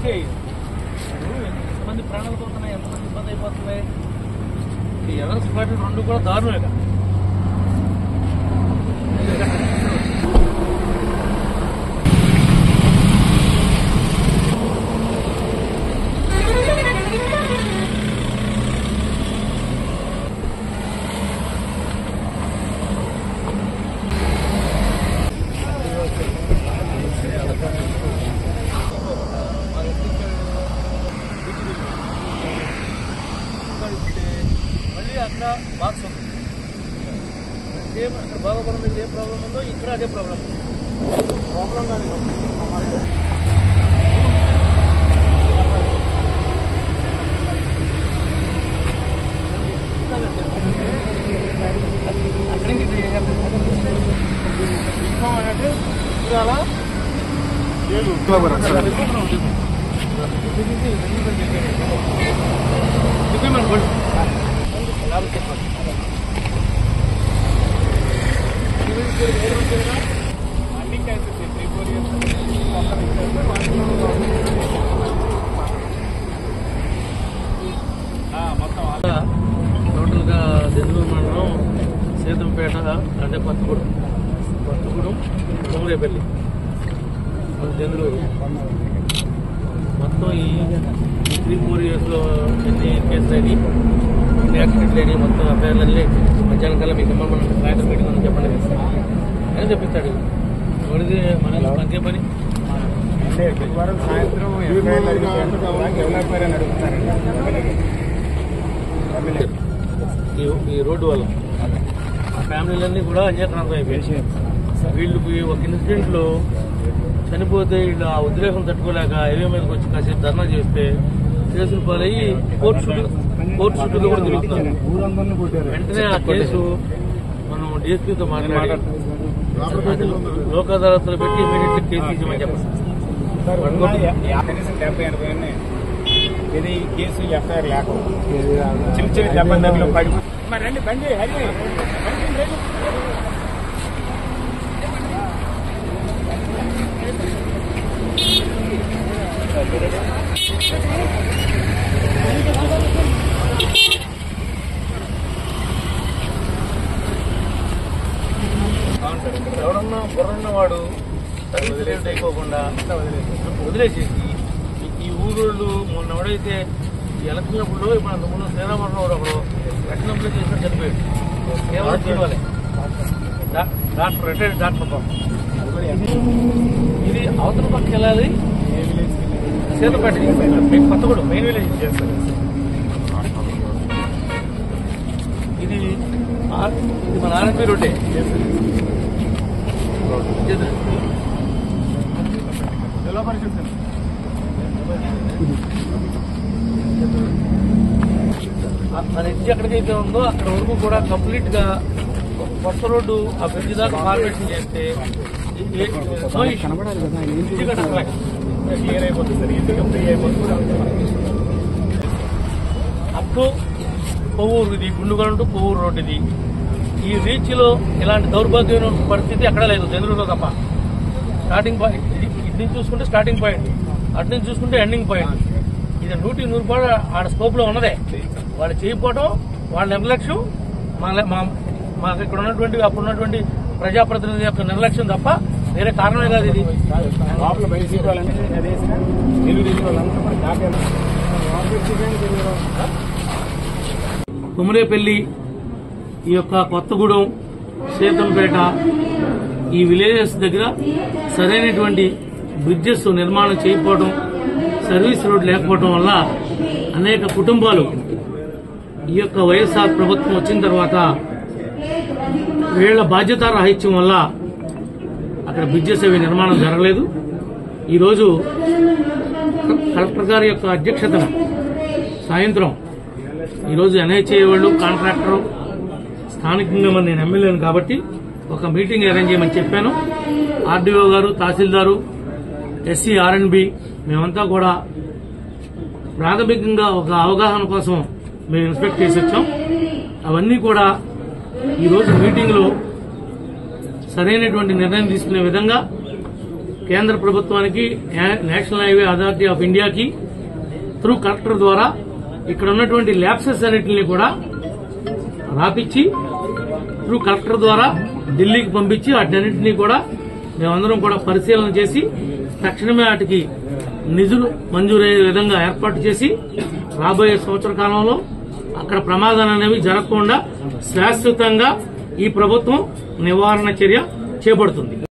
Okay ఎంతమంది ప్రాణాలు పోతున్నాయి, ఎంతమంది ఇబ్బంది అయిపోతున్నాయి. ఈ ఎలక్షన్ పార్టీ రెండు కూడా దారుణమే కదా. మళ్ళీ అక్కడ బాక్స్ ఉంది, సేమ్ అక్కడ బాగోపురం దగ్గర ఏ ప్రాబ్లం ఉందో ఇక్కడ అదే ప్రాబ్లం అక్కడి నుంచి టోటల్ గా దెందులూరు మండలం సేతంపేట అంటే కొత్తగూడెం కొమరేపల్లి దెందులూరు మొత్తం ఈ 3-4 years లో ఎన్ని కేసులు అయినాయి, ఎన్ని యాక్సిడెంట్లు అయినాయి, మొత్తం అఫైర్లన్నీ మధ్యాహ్నం కల్లా మీకు మనం సాయంత్రం మీటింగ్ అని చెప్పండి అని చెప్పిస్తాడు. మనది మనకే పని సాయంత్రం ఈ రోడ్డు వల్ల ఫ్యామిలీలన్నీ కూడా అన్యాక్రాంతం అయిపోయాయి. వీళ్ళు ఒక ఇన్సిడెంట్ లో చనిపోతే వీళ్ళు ఆ ఉద్రేకం తట్టుకోలేక హైవే మీదకి వచ్చి కాసేపు ధర్నా చేస్తే కేసులు పాలయ్యి కోర్టు చుట్టూ కూడా తిరుగుతున్నారు. వెంటనే ఆ కేసు మనం డిఎస్పీతో మాట్లాడి లోక్ అదాలత్లో పెట్టి ఇమీడియట్లీ కేసు తీసేమని చెప్పండి. ఇది కేసు ఎఫ్ఐఆర్ లేక చిన్న చిన్న దెబ్బలు పడి రండి బండి ఎవరన్నా బుర్రన్నవాడు సర్వీస్ అయిపోకుండా వదిలేసేసి ఈ ఊరోళ్ళు మొన్న ఎవడైతే ఎలక్షన్ అప్పుడు ఇప్పుడు అంతకుముందు శ్రీరామరావు ఒకడు ఎలక్షన్ అప్లై చేసినట్టు చనిపోయాడు. కేవలం దీనివల్లే డాక్టర్ రిటైర్డ్ డాక్టర్ పాపం. ఇది అవతల పక్కకి వెళ్ళాలి, సీతపేట మీకు కొత్తగూడెం మెయిన్ విలేజ్ చేస్తారు. ఇది మన ఆర్ఎంపీ రోడ్డే. జిల్లా పరిషత్ మన ఎడ్జి ఎక్కడికైతే ఉందో అక్కడ వరకు కూడా కంప్లీట్ గా కొత్త రోడ్డు ఆ బ్రిడ్జ్ దాకా ఫార్మేషన్ చేస్తే అప్ టు కొవ్వూరు, ఇది గుండుగొండ టు కొవ్వూరు రోడ్డు. ఇది ఈ రీచ్ లో ఇలాంటి దౌర్భాగ్యమైన పరిస్థితి ఎక్కడా లేదు చంద్రులో తప్ప. స్టార్టింగ్ పాయింట్ ఇటు నుంచి చూసుకుంటే స్టార్టింగ్ పాయింట్, అటు నుంచి చూసుకుంటే ఎండింగ్ పాయింట్. ఇది 100% ఆడ స్కోప్ లో ఉన్నదే. వాళ్ళు చేయకపోవడం, వాళ్ళ నిర్లక్ష్యం, మాకు ఇక్కడ ఉన్నటువంటి అప్పుడు ఉన్నటువంటి ప్రజాప్రతినిధి యొక్క నిర్లక్ష్యం తప్ప వేరే కారణమే కాదు. ఇది కొమరేపల్లి, ఈ యొక్క కొత్తగూడెం, సీతంపేట ఈ విలేజెస్ దగ్గర సరైనటువంటి బ్రిడ్జెస్ నిర్మాణం చేయకపోవడం, సర్వీస్ రోడ్ లేకపోవడం వల్ల అనేక కుటుంబాలు ఈ యొక్క వైఎస్ఆర్ ప్రభుత్వం వచ్చిన తర్వాత వీళ్ల బాధ్యతారాహిత్యం వల్ల అక్కడ బ్రిడ్జెస్ అవి నిర్మాణం జరగలేదు. ఈరోజు కలెక్టర్ గారి యొక్క అధ్యక్షతన సాయంత్రం ఈరోజు ఎన్హెచ్ఏ వాళ్ళు, కాంట్రాక్టర్, స్థానికంగా నేను ఎమ్మెల్యేను కాబట్టి ఒక మీటింగ్ అరేంజ్ చేయమని చెప్పాను. ఆర్డీఓ గారు, తహసీల్దారు, ఎస్సీ, ఆర్ఎండ్బి మేమంతా కూడా ప్రాథమికంగా ఒక అవగాహన కోసం మేము ఇన్స్పెక్ట్ చేసి వచ్చాం. అవన్నీ కూడా ఈరోజు మీటింగ్ లో సరైనటువంటి నిర్ణయం తీసుకునే విధంగా కేంద్ర ప్రభుత్వానికి, నేషనల్ హైవే అథారిటీ ఆఫ్ ఇండియాకి త్రూ కలెక్టర్ ద్వారా ఇక్కడ ఉన్నటువంటి ల్యాప్సెస్ అన్నింటినీ కూడా రాపిచ్చి త్రూ కలెక్టర్ ద్వారా ఢిల్లీకి పంపించి వాటిన్నింటినీ కూడా మేమందరం కూడా పరిశీలన చేసి తక్షణమే వాటికి నిధులు మంజూరయ్యే విధంగా ఏర్పాటు చేసి రాబోయే సంవత్సర కాలంలో అక్కడ ప్రమాదాలు అనేవి జరగకుండా శాశ్వతంగా ఈ ప్రభుత్వం నివారణ చర్య చేపడుతుంది.